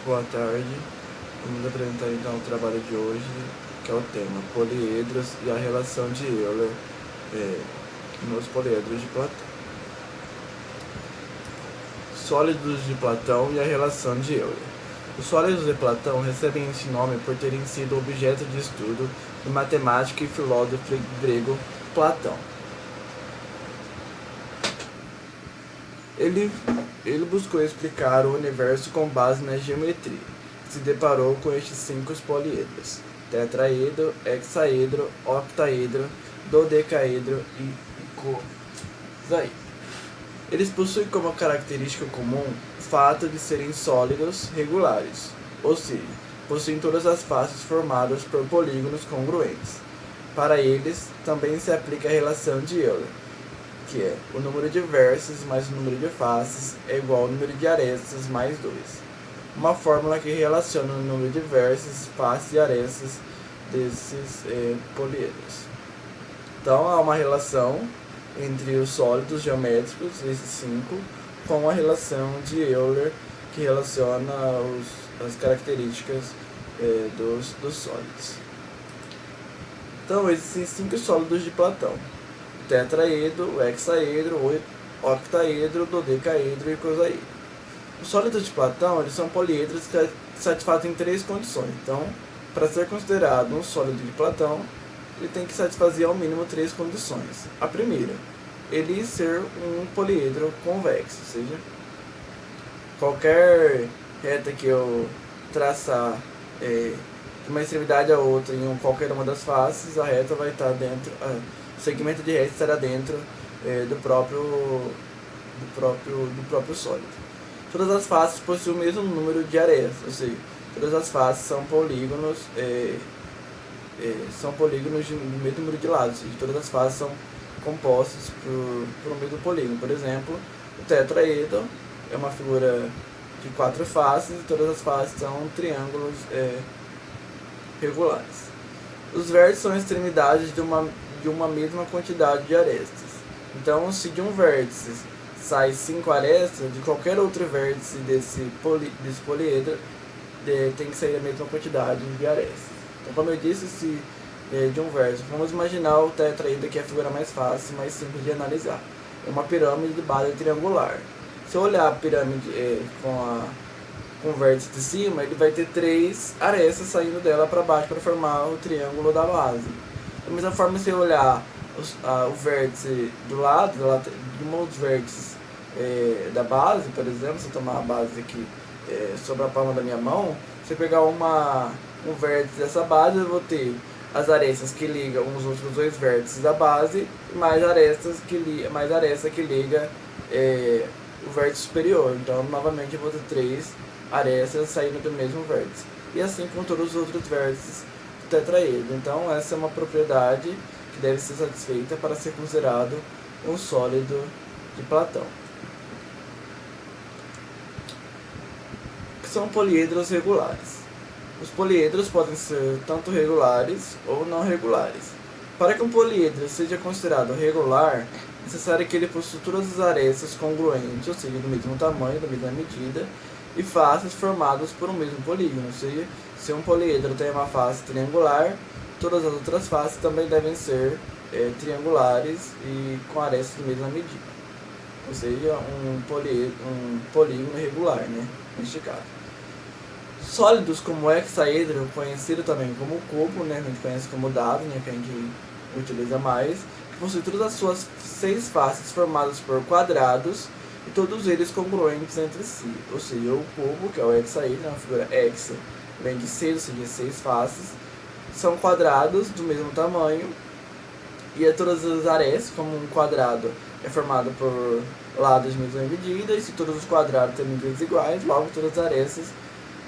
Boa tarde, vamos apresentar então o trabalho de hoje, que é o tema poliedros e a relação de Euler nos poliedros de Platão. Sólidos de Platão e a relação de Euler. Os sólidos de Platão recebem esse nome por terem sido objeto de estudo do matemático e filósofo grego Platão. Ele buscou explicar o universo com base na geometria. Se deparou com estes 5 poliedros: tetraedro, hexaedro, octaedro, dodecaedro e icosaedro. Eles possuem como característica comum o fato de serem sólidos regulares, ou seja, possuem todas as faces formadas por polígonos congruentes. Para eles, também se aplica a relação de Euler, que é o número de vértices mais o número de faces é igual ao número de arestas mais 2. Uma fórmula que relaciona o número de vértices, faces e arestas desses poliedros. Então, há uma relação entre os sólidos geométricos, esses 5, com a relação de Euler, que relaciona as características dos sólidos. Então, existem 5 sólidos de Platão: tetraedro, hexaedro, octaedro, dodecaedro e icosaedro. Os sólidos de Platão eles são poliedros que satisfazem 3 condições. Então, para ser considerado um sólido de Platão, ele tem que satisfazer ao mínimo 3 condições. A primeira, ele ser um poliedro convexo, ou seja, qualquer reta que eu traçar de uma extremidade a outra em qualquer uma das faces, a reta vai estar dentro, o segmento de reta estará dentro do próprio sólido. Todas as faces possuem o mesmo número de arestas, ou seja, todas as faces são polígonos do mesmo número de lados, ou seja, todas as faces são compostas por um mesmo polígono. Por exemplo, o tetraedro é uma figura de 4 faces e todas as faces são triângulos regulares. Os vértices são extremidades de uma mesma quantidade de arestas. Então, se de um vértice sai 5 arestas, de qualquer outro vértice desse poliedro tem que sair a mesma quantidade de arestas. Então, como eu disse, se de um vértice, vamos imaginar o tetraedro, que é a figura mais fácil, mais simples de analisar. É uma pirâmide de base triangular. Se eu olhar a pirâmide com o vértice de cima, ele vai ter 3 arestas saindo dela para baixo para formar o triângulo da base. Da mesma forma, se eu olhar o vértice do lado, de um dos vértices da base, por exemplo, se eu tomar a base aqui sobre a palma da minha mão, se eu pegar um vértice dessa base, eu vou ter as arestas que ligam os outros 2 vértices da base, e mais aresta que liga o vértice superior. Então, novamente, eu vou ter 3 arestas saindo do mesmo vértice. E assim com todos os outros vértices do tetraedro. Então, essa é uma propriedade que deve ser satisfeita para ser considerado um sólido de Platão. Que são poliedros regulares. Os poliedros podem ser tanto regulares ou não regulares. Para que um poliedro seja considerado regular, é necessário que ele possua todas as arestas congruentes, ou seja, do mesmo tamanho, da mesma medida, e faces formadas por um mesmo polígono. Ou seja, se um poliedro tem uma face triangular, todas as outras faces também devem ser triangulares e com arestas da mesma medida. Ou seja, um polígono regular, né, neste caso. Sólidos como o hexaedro, conhecido também como cubo, né, a gente conhece como dado, né, que a gente utiliza mais, possui todas as suas 6 faces formadas por quadrados e todos eles congruentes entre si. Ou seja, o cubo, que é o hexaedro, uma figura hexa, vem de 6, ou seja, 6 faces, são quadrados do mesmo tamanho, e todas as arestas, como um quadrado é formado por lados de mesma medida, e se todos os quadrados têm medidas iguais, logo todas as arestas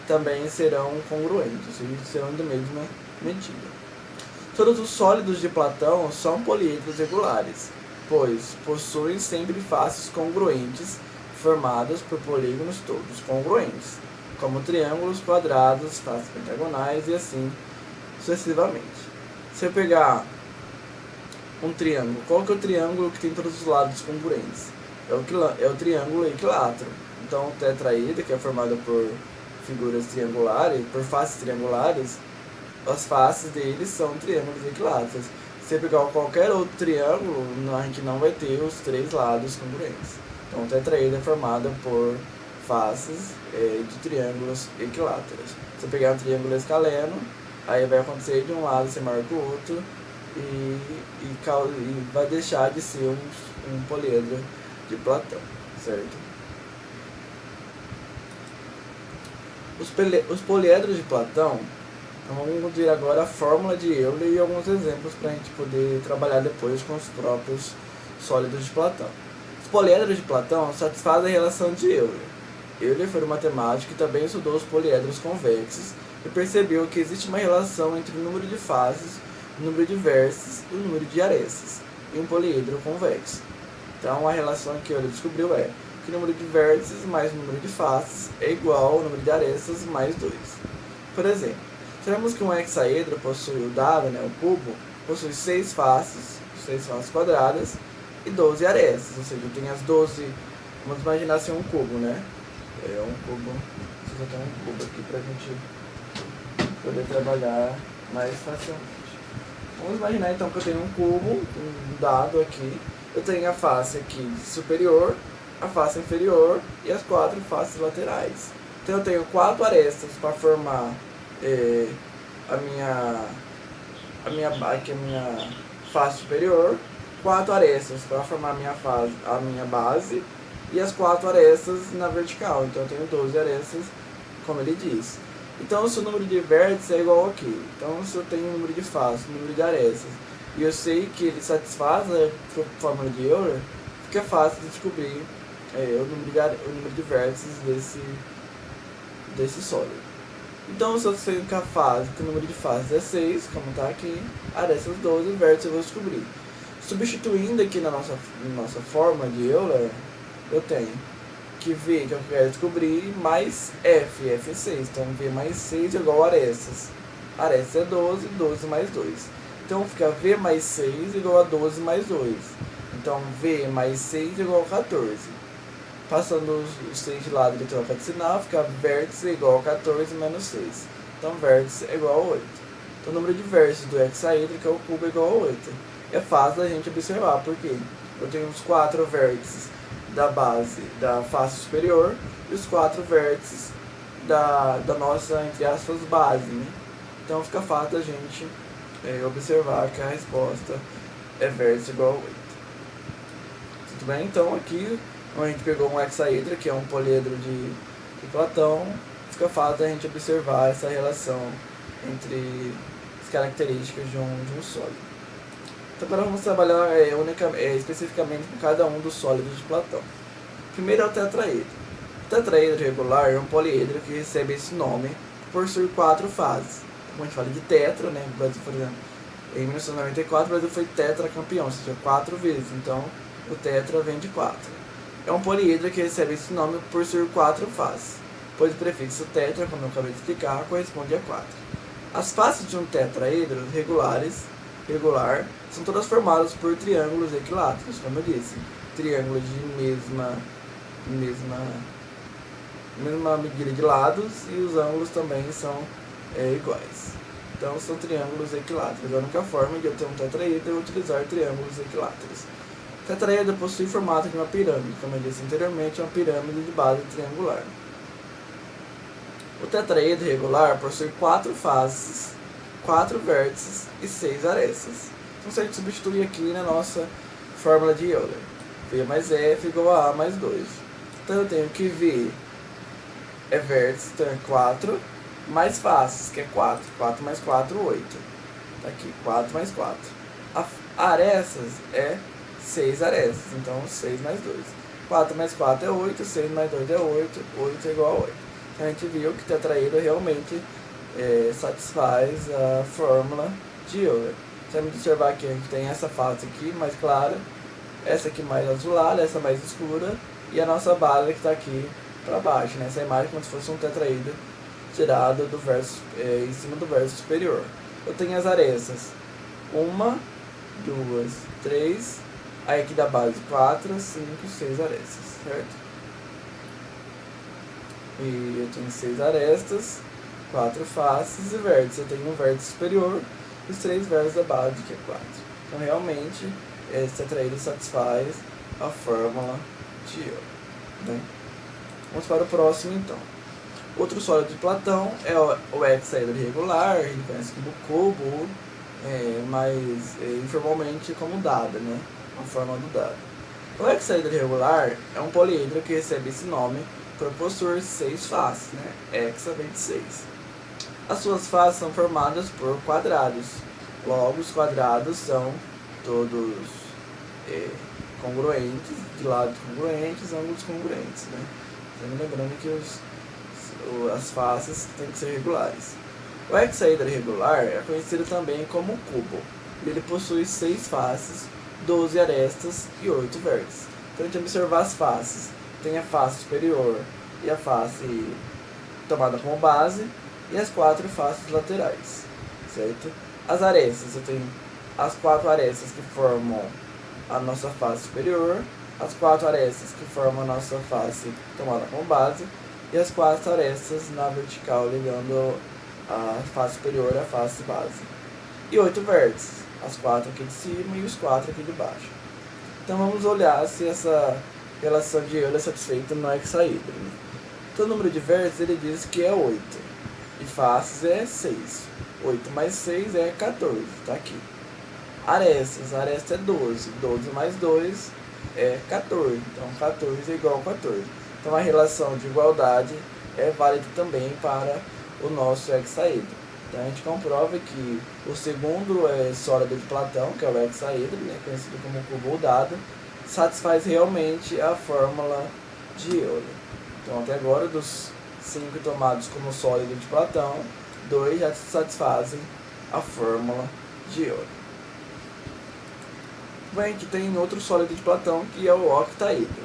também serão congruentes, ou seja, serão da mesma medida. Todos os sólidos de Platão são poliedros regulares, pois possuem sempre faces congruentes, formadas por polígonos todos congruentes, como triângulos, quadrados, faces pentagonais e assim sucessivamente. Se eu pegar um triângulo, qual que é o triângulo que tem todos os lados congruentes? É o triângulo equilátero. Então, o tetraedro, que é formado por figuras triangulares, por faces triangulares, as faces deles são triângulos equiláteros. Se você pegar qualquer outro triângulo, a gente não vai ter os três lados congruentes. Então, o tetraedro é formado por faces de triângulos equiláteros. Se você pegar um triângulo escaleno, aí vai acontecer de um lado ser maior que o outro e vai deixar de ser um poliedro de Platão, certo? Os poliedros de Platão, então vamos ver agora a fórmula de Euler e alguns exemplos para a gente poder trabalhar depois com os próprios sólidos de Platão. Os poliedros de Platão satisfazem a relação de Euler. Euler foi um matemático que também estudou os poliedros convexos e percebeu que existe uma relação entre o número de faces, o número de vértices e o número de arestas em um poliedro convexo. Então a relação que Euler descobriu é que o número de vértices mais o número de faces é igual ao número de arestas mais 2. Por exemplo, sabemos que um hexaedro possui o dado, o cubo, possui 6 faces quadradas e 12 arestas, ou seja, tem as 12, vamos imaginar assim um cubo, É um cubo, preciso botar um cubo aqui pra gente poder trabalhar mais facilmente. Vamos imaginar então que eu tenho um cubo, um dado aqui, eu tenho a face aqui superior, a face inferior e as 4 faces laterais. Então eu tenho 4 arestas para formar a minha face superior, 4 arestas para formar a minha base e as 4 arestas na vertical. Então eu tenho 12 arestas, como ele diz. Então se o número de vértices é igual aqui, então se eu tenho o número de faces, o número de arestas, e eu sei que ele satisfaz a fórmula de Euler, fica fácil de descobrir o número de vértices desse sólido. Então, se eu sei que o número de fases é 6, como está aqui, arestas 12, vértices eu vou descobrir. Substituindo aqui na nossa fórmula de Euler, eu tenho que V, que eu quero descobrir, mais F é 6. Então, V mais 6 é igual a arestas. Arestas é 12, 12 mais 2. Então, fica V mais 6 igual a 12 mais 2. Então, V mais 6 igual a 14. Passando os 6 de lado, ele troca de sinal, fica vértice igual a 14 menos 6. Então, vértice é igual a 8. Então, o número de vértices do hexaedro, que é o cubo, é igual a 8. É fácil da gente observar, porque eu tenho os 4 vértices da base da face superior e os 4 vértices da nossa, entre aspas, base, Então, fica fácil da gente observar que a resposta é vértice igual a 8. Tudo bem? Então, aqui a gente pegou um hexaedro, que é um poliedro de Platão, fica fácil da gente observar essa relação entre as características de um sólido. Então agora vamos trabalhar especificamente com cada um dos sólidos de Platão. Primeiro é o tetraedro. O tetraedro regular é um poliedro que recebe esse nome por possuir 4 fases. Como a gente fala de tetra, O Brasil, por exemplo, em 1994 o Brasil foi tetracampeão, ou seja, 4 vezes. Então o tetra vem de 4. É um poliedro que recebe esse nome por possuir 4 faces, pois o prefixo tetra, como eu acabei de explicar, corresponde a 4. As faces de um tetraedro regular são todas formadas por triângulos equiláteros, como eu disse, triângulos de mesma medida de lados e os ângulos também são iguais. Então são triângulos equiláteros. A única forma de eu ter um tetraedro é utilizar triângulos equiláteros. O tetraedro possui o formato de uma pirâmide, como eu disse anteriormente, uma pirâmide de base triangular. O tetraedro regular possui 4 faces, 4 vértices e 6 arestas. Então se a gente substituir aqui na nossa fórmula de Euler, V mais F igual a mais 2. Então eu tenho que V é vértice, então é 4, mais faces, que é 4. 4 mais 4, 8. Tá aqui, 4 mais 4. Arestas é 6 arestas, então 6 mais 2. 4 mais 4 é 8, 6 mais 2 é 8, 8 é igual a 8. Então a gente viu que o tetraedro realmente satisfaz a fórmula de Euler. Você vai observar que a gente tem essa face aqui mais clara, essa aqui mais azulada, essa mais escura e a nossa base que está aqui para baixo, Essa imagem como se fosse um tetraedro tirado do verso, em cima do verso superior. Eu tenho as arestas, 1, 2, 3, aí aqui da base 4, 5, 6 arestas, certo? E eu tenho 6 arestas, 4 faces e vértices. Eu tenho um vértice superior e os 3 vértices da base, que é 4. Então, realmente, esse tetraedro satisfaz a fórmula de Euler. Né? Vamos para o próximo, então. Outro sólido de Platão é o hexaedro irregular, a gente conhece como cubo, mas informalmente como dado, né? A forma do dado. O hexaedro irregular é um poliedro que recebe esse nome por possuir 6 faces, né? Hexa vem de 6. As suas faces são formadas por quadrados. Logo, os quadrados são todos congruentes, de lados congruentes, ângulos congruentes, né? Sempre lembrando que as faces têm que ser regulares. O hexaedro irregular é conhecido também como cubo. Ele possui 6 faces, 12 arestas e 8 vértices. Então, a gente observar as faces. Tem a face superior e a face tomada como base e as 4 faces laterais, certo? As arestas, eu tenho as 4 arestas que formam a nossa face superior, as 4 arestas que formam a nossa face tomada como base e as 4 arestas na vertical ligando a face superior à face base. E 8 vértices, as 4 aqui de cima e os 4 aqui de baixo. Então vamos olhar se essa relação de Euler é satisfeita no hexaedro. Então o número de vértices ele diz que é 8 e faces é 6. 8 mais 6 é 14, está aqui. Arestas, aresta é 12. 12 mais 2 é 14. Então 14 é igual a 14. Então a relação de igualdade é válida também para o nosso hexaedro. Então a gente comprova que o segundo sólido de Platão, que é o hexaedro, né, conhecido como cubo ou dado, satisfaz realmente a fórmula de Euler. Então até agora, dos 5 tomados como sólido de Platão, 2 já satisfazem a fórmula de Euler. Bem, que tem outro sólido de Platão, que é o octaedro.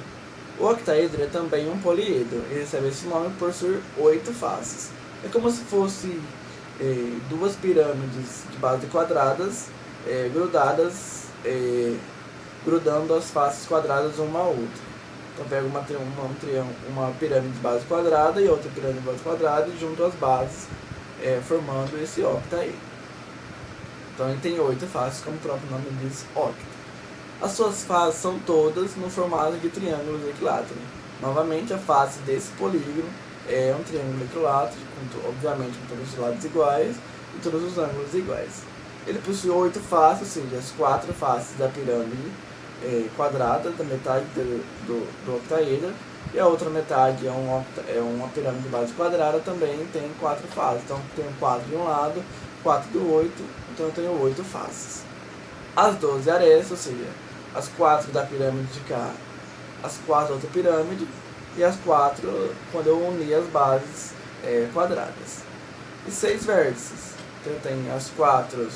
O octaedro é também um poliedro, ele recebe esse nome por ser 8 faces. É como se fosse duas pirâmides de base quadradas grudadas, grudando as faces quadradas uma à outra. Então pega uma pirâmide de base quadrada e outra pirâmide de base quadrada e junto as bases, formando esse octaedro. Então ele tem 8 faces, como o próprio nome diz, octa. As suas faces são todas no formato de triângulos equiláteros. Novamente, a face desse polígono é um triângulo equilátero, obviamente com todos os lados iguais e todos os ângulos iguais. Ele possui 8 faces, ou seja, as 4 faces da pirâmide quadrada, da metade do octaedro, e a outra metade é uma pirâmide de base quadrada, também tem 4 faces. Então, eu tenho 4 de um lado, 4 do 8, então eu tenho 8 faces. As 12 arestas, ou seja, as 4 da pirâmide de cá, as 4 da outra pirâmide, e as 4 quando eu unir as bases quadradas. E 6 vértices. Então eu tenho as 4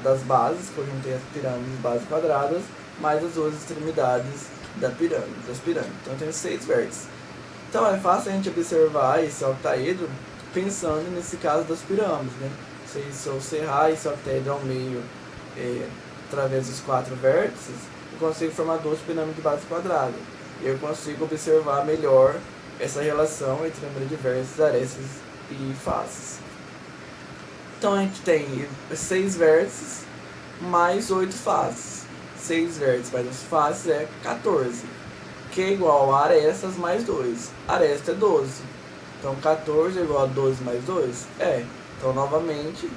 das bases, que eu juntei as pirâmides bases quadradas, mais as 2 extremidades das pirâmides. Então eu tenho 6 vértices. Então é fácil a gente observar esse octaedro pensando nesse caso das pirâmides, né? Se eu serrar esse octaedro ao meio através dos 4 vértices, eu consigo formar 2 pirâmides de base quadrada. E eu consigo observar melhor essa relação entre o número de vértices, arestas e faces. Então a gente tem 6 vértices mais 8 faces. 6 vértices mais 8 faces é 14, que é igual a arestas mais 2. Aresta é 12. Então 14 é igual a 12 mais 2? Então novamente,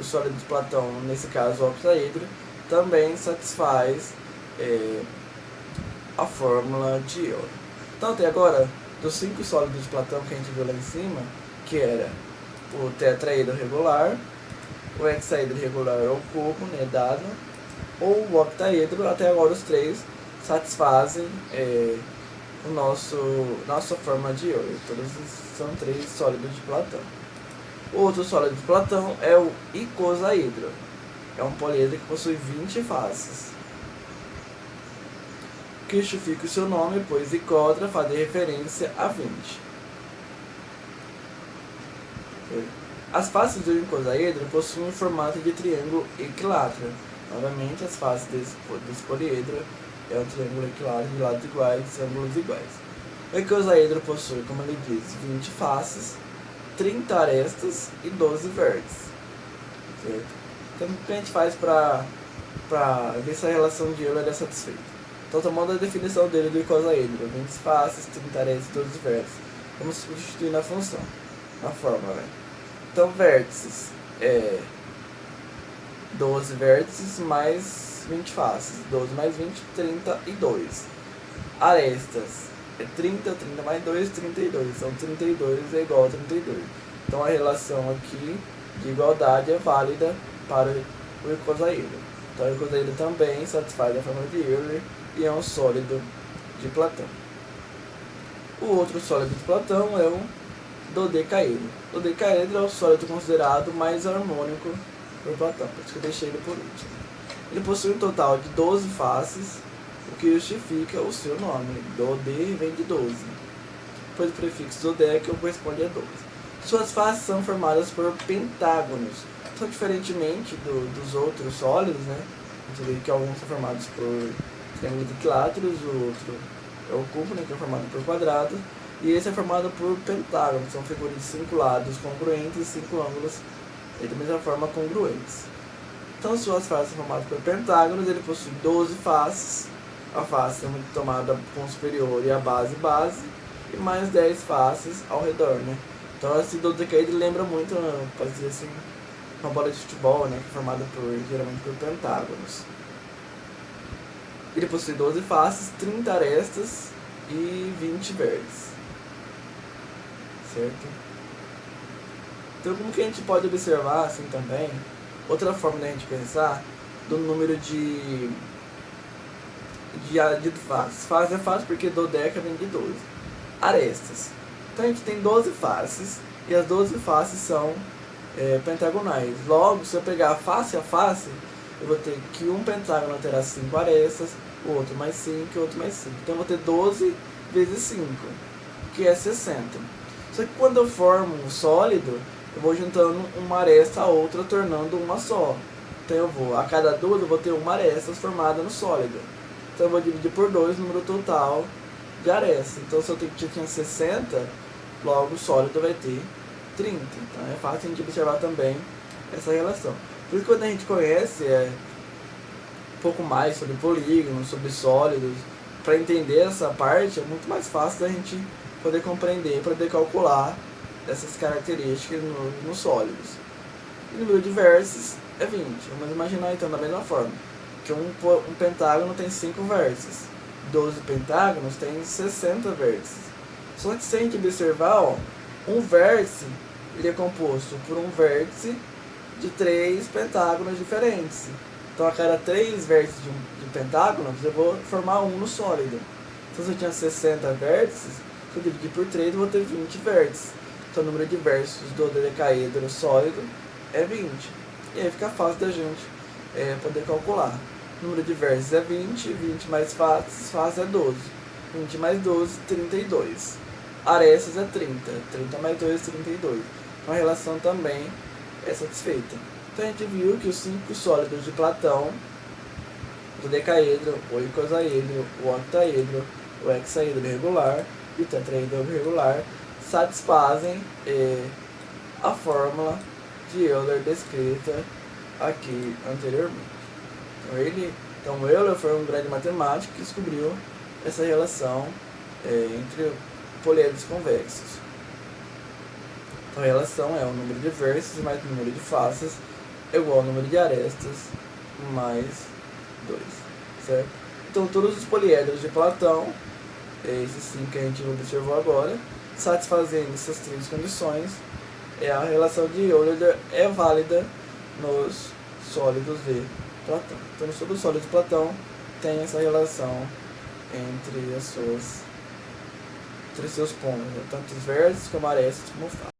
o sólido de Platão, nesse caso o octaedro, também satisfaz a fórmula de Euler. Então até agora, dos 5 sólidos de Platão que a gente viu lá em cima, que era o tetraedro regular, o hexaedro regular ou cubo, né, dado, ou o octaedro, até agora os 3 satisfazem nossa fórmula de Euler. Todos são 3 sólidos de Platão. O outro sólido de Platão é o icosaedro. É um poliedro que possui 20 faces. Que justifica o seu nome, pois icodra faz referência a 20. As faces do icosaedro possuem um formato de triângulo equilátero. Novamente, as faces desse poliedro é um triângulo equilátero de lados iguais e ângulos iguais. O icosaedro possui, como ele diz, 20 faces, 30 arestas e 12 vértices. Certo? Então, o que a gente faz para ver se a relação de Euler é satisfeita? Então, tomando a definição dele do icosaedro, 20 faces, 30 arestas e 12 vértices, vamos substituir na função, na fórmula, né? Então, vértices é 12 vértices mais 20 faces, 12 mais 20, 32. Arestas é 30, 30 mais 2, 32. Então 32 é igual a 32. Então a relação aqui de igualdade é válida para o icosaedro. Então o icosaedro também satisfaz a fórmula de Euler e é um sólido de Platão. O outro sólido de Platão é o dodecaedro. O dodecaedro é o sólido considerado mais harmônico por Platão, por isso que eu deixei ele por último. Ele possui um total de 12 faces, o que justifica o seu nome. Dode vem de 12, pois o prefixo dodeca corresponde a 12. Suas faces são formadas por pentágonos. Então, diferentemente dos outros sólidos, né? A gente vê que alguns são formados por triângulos equiláteros, o outro é o cubo, né, que é formado por quadrados, e esse é formado por pentágonos, são figuras de 5 lados congruentes e 5 ângulos e da mesma forma congruentes. Então, suas faces são formadas por pentágonos, ele possui 12 faces, a face é tomada com o superior e a base, e mais 10 faces ao redor, né? Então, esse dodecaedro lembra muito, pode dizer assim, uma bola de futebol, né, que é formada geralmente por pentágonos. Ele possui 12 faces, 30 arestas e 20 vértices. Certo? Então, como que a gente pode observar, assim, também, outra forma da gente pensar do número de faces. Face é fácil porque dodeca vem de 12. Arestas. Então, a gente tem 12 faces e as 12 faces são pentagonais. Logo, se eu pegar face a face, eu vou ter que um pentágono terá 5 arestas, o outro mais 5 e o outro mais 5. Então, eu vou ter 12 vezes 5, que é 60. Só que quando eu formo um sólido, eu vou juntando uma aresta a outra, tornando uma só. Então, a cada duas, eu vou ter uma aresta formada no sólido. Então, eu vou dividir por 2 o número total de arestas. Então, se eu tinha 60, logo o sólido vai ter 30. Então, é fácil a gente observar também essa relação. Por isso, quando a gente conhece um pouco mais sobre polígonos, sobre sólidos, para entender essa parte, é muito mais fácil da gente poder compreender, poder calcular essas características nos sólidos. E o número de vértices é 20. Vamos imaginar então da mesma forma, que um pentágono tem 5 vértices, 12 pentágonos tem 60 vértices. Só que se a gente observar, um vértice ele é composto por um vértice de 3 pentágonos diferentes. Então, a cada 3 vértices de pentágonos, eu vou formar um no sólido. Então, se eu tinha 60 vértices, se eu dividir por 3, eu vou ter 20 vértices. Então, o número de vértices do dodecaedro sólido é 20. E aí fica fácil da gente poder calcular. O número de vértices é 20, 20 mais faces é 12. 20 mais 12, 32. Arestas é 30, 30 mais 2, 32. Então, a relação também é satisfeita. Então, a gente viu que os 5 sólidos de Platão, o dodecaedro, o icosaedro, o octaedro, o hexaedro regular e o tetraedro regular, satisfazem a fórmula de Euler descrita aqui anteriormente. Então, Euler foi um grande matemático que descobriu essa relação entre poliedros convexos. Então, a relação é o número de vértices mais o número de faces é igual ao número de arestas mais 2, certo? Então, todos os poliedros de Platão, esses 5 que a gente observou agora, satisfazendo essas 3 condições, a relação de Euler é válida nos sólidos de Platão. Então, sobre os sólidos de Platão, tem essa relação entre seus pontos, né? Tanto os vértices como arestas como faces.